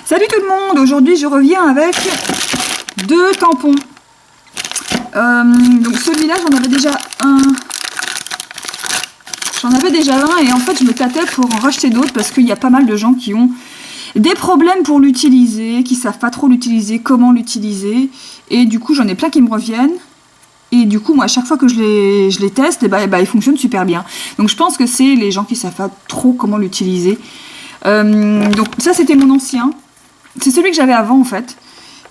Salut tout le monde, aujourd'hui je reviens avec 2 tampons. Donc celui-là j'en avais déjà un. Et en fait je me tâtais pour en racheter d'autres parce qu'il y a pas mal de gens qui ont des problèmes pour l'utiliser, qui savent pas trop l'utiliser, comment l'utiliser. Et du coup j'en ai plein qui me reviennent. Et du coup moi à chaque fois que je les teste, ils fonctionnent super bien. Donc je pense que c'est les gens qui savent pas trop comment l'utiliser. Donc ça c'était mon ancien. C'est celui que j'avais avant en fait.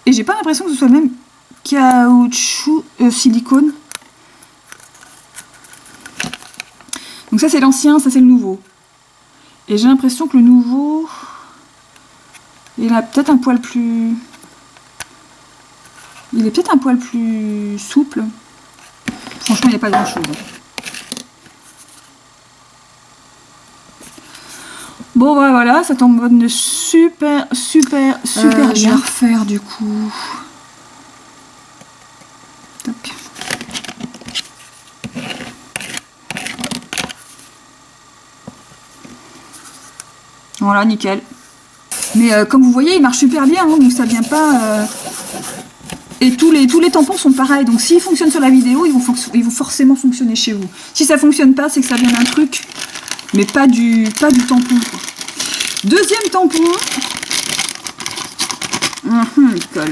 Et j'ai pas l'impression que ce soit le même caoutchouc silicone. Donc ça c'est l'ancien, ça c'est le nouveau. Et j'ai l'impression que le nouveau, il a peut-être un poil plus... Il est peut-être un poil plus souple. Franchement il n'y a pas grand chose. Bon bah voilà, ça tombe super bien. Je vais refaire du coup. Tac. Voilà, nickel. Mais comme vous voyez, il marche super bien, hein, donc ça vient pas... Et tous les tampons sont pareils, donc s'ils fonctionnent sur la vidéo, ils vont forcément fonctionner chez vous. Si ça fonctionne pas, c'est que ça vient d'un truc, mais pas du tampon. Deuxième tampon. Il colle.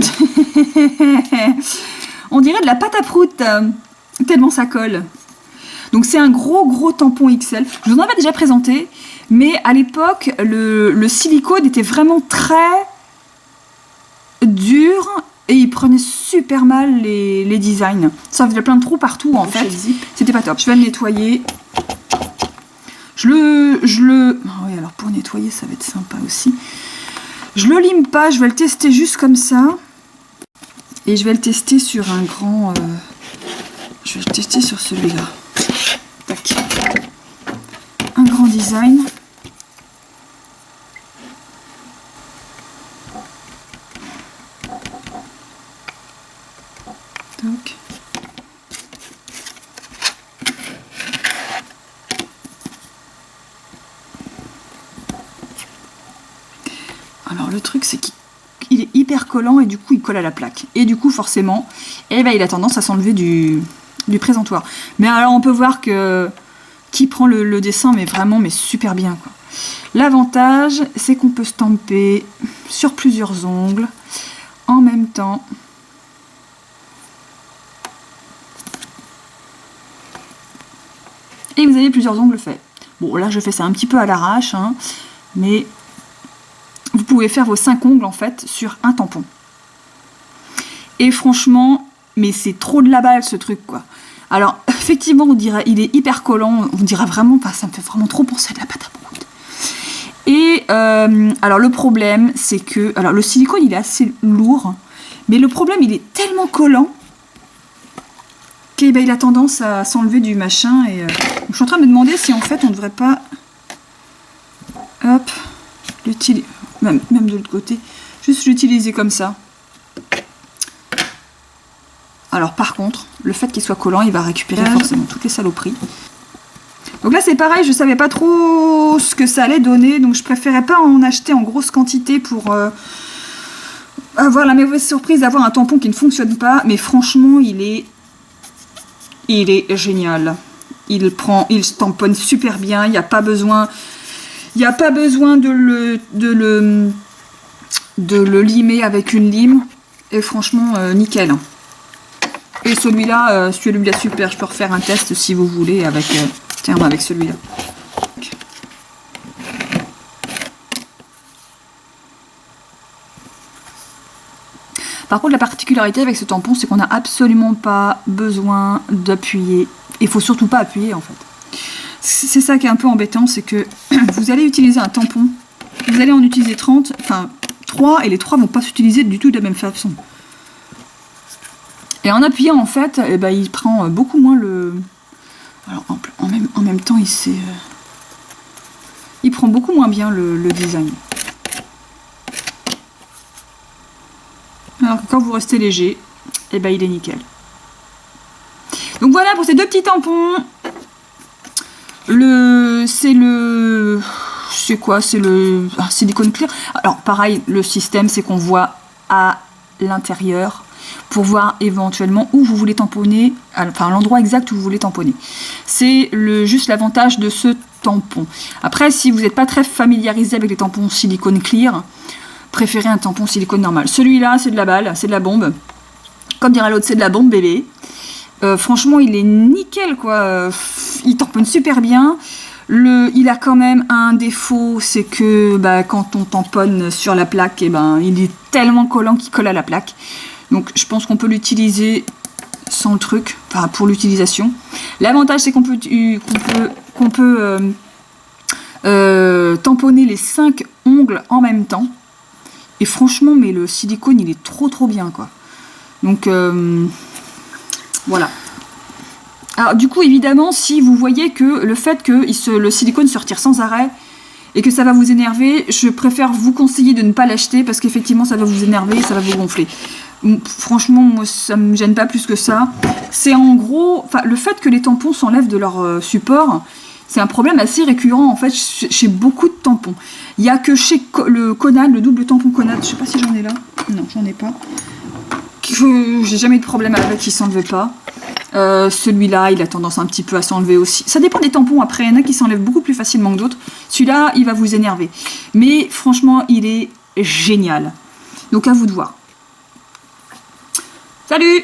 On dirait de la pâte à prout, tellement ça colle. Donc c'est un gros tampon XL. Je vous en avais déjà présenté, mais à l'époque, le silicone était vraiment très dur et il prenait super mal les designs. Ça faisait plein de trous partout en fait. C'était pas top. Je vais le nettoyer. Ah oui, alors pour nettoyer, ça va être sympa aussi. Je le lime pas, je vais le tester juste comme ça. Et je vais le tester sur un grand... Je vais le tester sur celui-là. Tac. Un grand design. Tac. Alors le truc c'est qu'il est hyper collant et du coup il colle à la plaque. Et du coup forcément, il a tendance à s'enlever du présentoir. Mais alors on peut voir que qui prend le dessin mais super bien quoi. L'avantage c'est qu'on peut stamper sur plusieurs ongles en même temps. Et vous avez plusieurs ongles faits. Bon là je fais ça un petit peu à l'arrache, hein, mais vous pouvez faire vos 5 ongles en fait sur un tampon. Et franchement, mais c'est trop de la balle ce truc quoi. Alors effectivement on dirait, il est hyper collant, on dirait vraiment, ça me fait vraiment trop penser à de la pâte à prout. Et alors le problème c'est que, alors le silicone il est assez lourd, mais le problème il est tellement collant qu'il a tendance à s'enlever du machin. Et je suis en train de me demander si en fait on ne devrait pas, hop, l'utiliser. Même de l'autre côté, juste l'utiliser comme ça. Alors par contre, le fait qu'il soit collant, il va récupérer forcément toutes les saloperies. Donc là c'est pareil, je savais pas trop ce que ça allait donner, donc je préférais pas en acheter en grosse quantité pour avoir la mauvaise surprise d'avoir un tampon qui ne fonctionne pas. Mais franchement, il est génial. Il tamponne super bien, il n'y a pas besoin... de le limer avec une lime. Et franchement, nickel. Et celui-là, celui-là super. Je peux refaire un test si vous voulez avec, avec celui-là. Par contre, la particularité avec ce tampon, c'est qu'on n'a absolument pas besoin d'appuyer. Il faut surtout pas appuyer en fait. C'est ça qui est un peu embêtant, c'est que vous allez utiliser un tampon, vous allez en utiliser 3, et les 3 vont pas s'utiliser du tout de la même façon. Et en appuyant, en fait, il prend beaucoup moins le... Alors, en même temps, il prend beaucoup moins bien le design. Alors que quand vous restez léger, il est nickel. Donc voilà pour ces 2 petits tampons. C'est le c'est quoi? C'est le silicone clear. Alors pareil, le système c'est qu'on voit à l'intérieur pour voir éventuellement où vous voulez tamponner, enfin l'endroit exact où vous voulez tamponner. C'est juste l'avantage de ce tampon. Après, si vous n'êtes pas très familiarisé avec les tampons silicone clear, préférez un tampon silicone normal. Celui-là, c'est de la balle, c'est de la bombe. Comme dirait l'autre, c'est de la bombe bébé. Franchement, il est nickel, quoi. Il tamponne super bien. Il a quand même un défaut, c'est que quand on tamponne sur la plaque, il est tellement collant qu'il colle à la plaque. Donc je pense qu'on peut l'utiliser sans le truc, enfin pour l'utilisation. L'avantage c'est qu'on peut tamponner les 5 ongles en même temps. Et franchement, mais le silicone il est trop bien, quoi. Donc voilà. Alors du coup évidemment, si vous voyez que le fait que le silicone se retire sans arrêt et que ça va vous énerver, je préfère vous conseiller de ne pas l'acheter parce qu'effectivement ça va vous énerver et ça va vous gonfler. Franchement, moi, ça me gêne pas plus que ça. C'est en gros, le fait que les tampons s'enlèvent de leur support, c'est un problème assez récurrent en fait chez beaucoup de tampons. Il n'y a que chez le Conad, le double tampon Conad, je sais pas si j'en ai là. Non, j'en ai pas. J'ai jamais eu de problème avec, il s'enlevait pas. Celui-là, il a tendance un petit peu à s'enlever aussi. Ça dépend des tampons, après, il y en a qui s'enlèvent beaucoup plus facilement que d'autres. Celui-là, il va vous énerver. Mais franchement, il est génial. Donc à vous de voir. Salut!